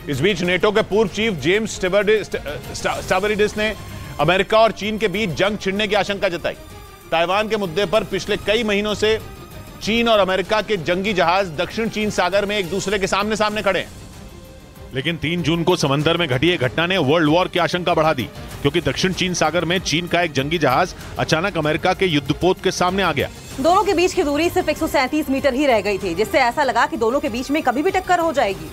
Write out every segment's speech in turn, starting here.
इस बीच नेटो के पूर्व चीफ जेम्स स्टावरिडिस ने अमेरिका और चीन के बीच जंग छिड़ने की आशंका जताई। ताइवान के मुद्दे पर पिछले कई महीनों से चीन और अमेरिका के जंगी जहाज दक्षिण चीन सागर में एक दूसरे के सामने सामने खड़े हैं। लेकिन 3 जून को समंदर में घटी एक घटना ने वर्ल्ड वॉर की आशंका बढ़ा दी, क्योंकि दक्षिण चीन सागर में चीन का एक जंगी जहाज अचानक अमेरिका के युद्धपोत के सामने आ गया। दोनों के बीच की दूरी सिर्फ 137 मीटर ही रह गई थी, जिससे ऐसा लगा कि दोनों के बीच में कभी भी टक्कर हो जाएगी।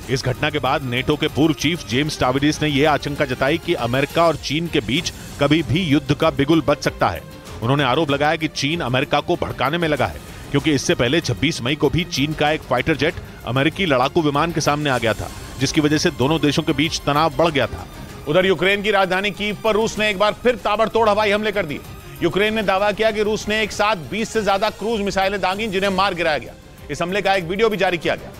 इस घटना के बाद नेटो के पूर्व चीफ जेम्स स्टावरिडिस ने यह आशंका जताई कि अमेरिका और चीन के बीच कभी भी युद्ध का बिगुल बच सकता है। उन्होंने आरोप लगाया कि चीन अमेरिका को भड़काने में लगा है, क्योंकि इससे पहले 26 मई को भी चीन का एक फाइटर जेट अमेरिकी लड़ाकू विमान के सामने आ गया था, जिसकी वजह से दोनों देशों के बीच तनाव बढ़ गया था। उधर यूक्रेन की राजधानी कीव पर रूस ने एक बार फिर ताबड़तोड़ हवाई हमले कर दिए। यूक्रेन ने दावा किया कि रूस ने एक साथ 20 से ज्यादा क्रूज मिसाइलें दागी, जिन्हें मार गिराया गया। इस हमले का एक वीडियो भी जारी किया गया,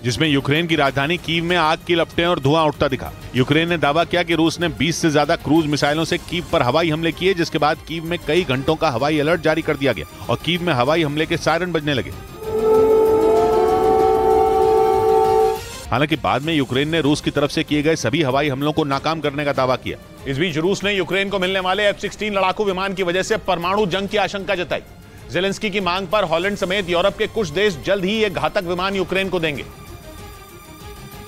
जिसमें यूक्रेन की राजधानी कीव में आग की लपटें और धुआं उठता दिखा। यूक्रेन ने दावा किया कि रूस ने 20 से ज्यादा क्रूज मिसाइलों से कीव पर हवाई हमले किए, जिसके बाद कीव में कई घंटों का हवाई अलर्ट जारी कर दिया गया और कीव में हवाई हमले के सायरन बजने लगे। हालांकि बाद में यूक्रेन ने रूस की तरफ से किए गए सभी हवाई हमलों को नाकाम करने का दावा किया। इस बीच रूस ने यूक्रेन को मिलने वाले F-16 लड़ाकू विमान की वजह से परमाणु जंग की आशंका जताई। जेलेंस्की की मांग पर हॉलैंड समेत यूरोप के कुछ देश जल्द ही ये घातक विमान यूक्रेन को देंगे।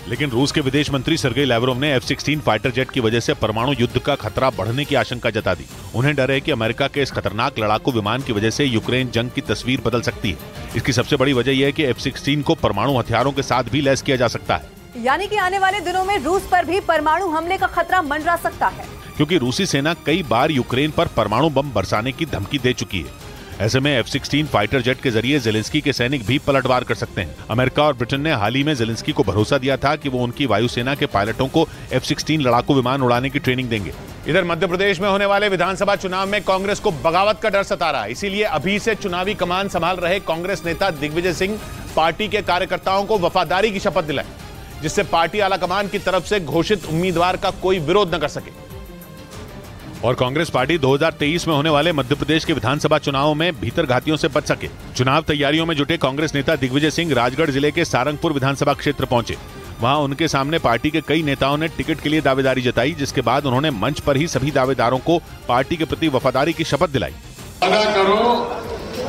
लेकिन रूस के विदेश मंत्री सर्गेई लैवरोव ने F-16 फाइटर जेट की वजह से परमाणु युद्ध का खतरा बढ़ने की आशंका जता दी। उन्हें डर है कि अमेरिका के इस खतरनाक लड़ाकू विमान की वजह से यूक्रेन जंग की तस्वीर बदल सकती है। इसकी सबसे बड़ी वजह यह है कि F-16 को परमाणु हथियारों के साथ भी लैस किया जा सकता है, यानी कि आने वाले दिनों में रूस पर भी परमाणु हमले का खतरा मंडरा सकता है, क्योंकि रूसी सेना कई बार यूक्रेन पर परमाणु बम बरसाने की धमकी दे चुकी है। ऐसे में F-16 फाइटर जेट के जरिए जेलेंस्की के सैनिक भी पलटवार कर सकते हैं। अमेरिका और ब्रिटेन ने हाल ही में जेलेंस्की को भरोसा दिया था कि वो उनकी वायुसेना के पायलटों को F-16 लड़ाकू विमान उड़ाने की ट्रेनिंग देंगे। इधर मध्य प्रदेश में होने वाले विधानसभा चुनाव में कांग्रेस को बगावत का डर सता रहा है। इसीलिए अभी से चुनावी कमान संभाल रहे कांग्रेस नेता दिग्विजय सिंह पार्टी के कार्यकर्ताओं को वफादारी की शपथ दिलाई, जिससे पार्टी आलाकमान की तरफ से घोषित उम्मीदवार का कोई विरोध न कर सके। और कांग्रेस पार्टी 2023 में होने वाले मध्य प्रदेश के विधानसभा चुनावों में भीतरघातियों से बच सके। चुनाव तैयारियों में जुटे कांग्रेस नेता दिग्विजय सिंह राजगढ़ जिले के सारंगपुर विधानसभा क्षेत्र पहुंचे। वहां उनके सामने पार्टी के कई नेताओं ने टिकट के लिए दावेदारी जताई, जिसके बाद उन्होंने मंच पर ही सभी दावेदारों को पार्टी के प्रति वफादारी की शपथ दिलाई। वादा करो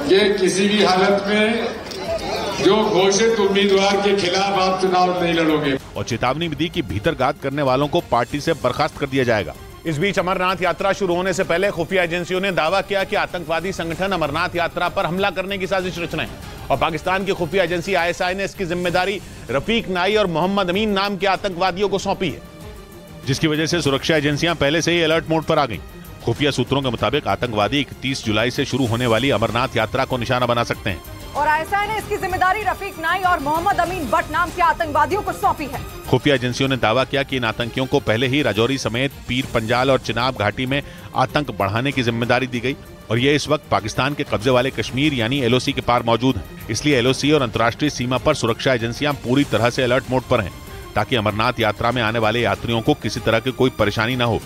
कि किसी भी हालत में जो घोषित उम्मीदवार के खिलाफ आप चुनाव नहीं लड़ोगे, और चेतावनी भी दी कि भीतरघात करने वालों को पार्टी से बर्खास्त कर दिया जाएगा। इस बीच अमरनाथ यात्रा शुरू होने से पहले खुफिया एजेंसियों ने दावा किया कि आतंकवादी संगठन अमरनाथ यात्रा पर हमला करने की साजिश रच रहे हैं और पाकिस्तान की खुफिया एजेंसी ISI ने इसकी जिम्मेदारी रफीक नाई और मोहम्मद अमीन नाम के आतंकवादियों को सौंपी है, जिसकी वजह से सुरक्षा एजेंसियां पहले से ही अलर्ट मोड पर आ गईं। खुफिया सूत्रों के मुताबिक आतंकवादी 31 जुलाई से शुरू होने वाली अमरनाथ यात्रा को निशाना बना सकते हैं और ISI ने इसकी जिम्मेदारी रफीक नाई और मोहम्मद अमीन भट्ट नाम के आतंकवादियों को सौंपी है। खुफिया एजेंसियों ने दावा किया कि इन आतंकियों को पहले ही राजौरी समेत पीर पंजाल और चिनाब घाटी में आतंक बढ़ाने की जिम्मेदारी दी गई और ये इस वक्त पाकिस्तान के कब्जे वाले कश्मीर यानी LOC के पार मौजूद हैं। इसलिए LOC और अंतर्राष्ट्रीय सीमा पर सुरक्षा एजेंसियां पूरी तरह से अलर्ट मोड पर हैं, ताकि अमरनाथ यात्रा में आने वाले यात्रियों को किसी तरह की कोई परेशानी न हो।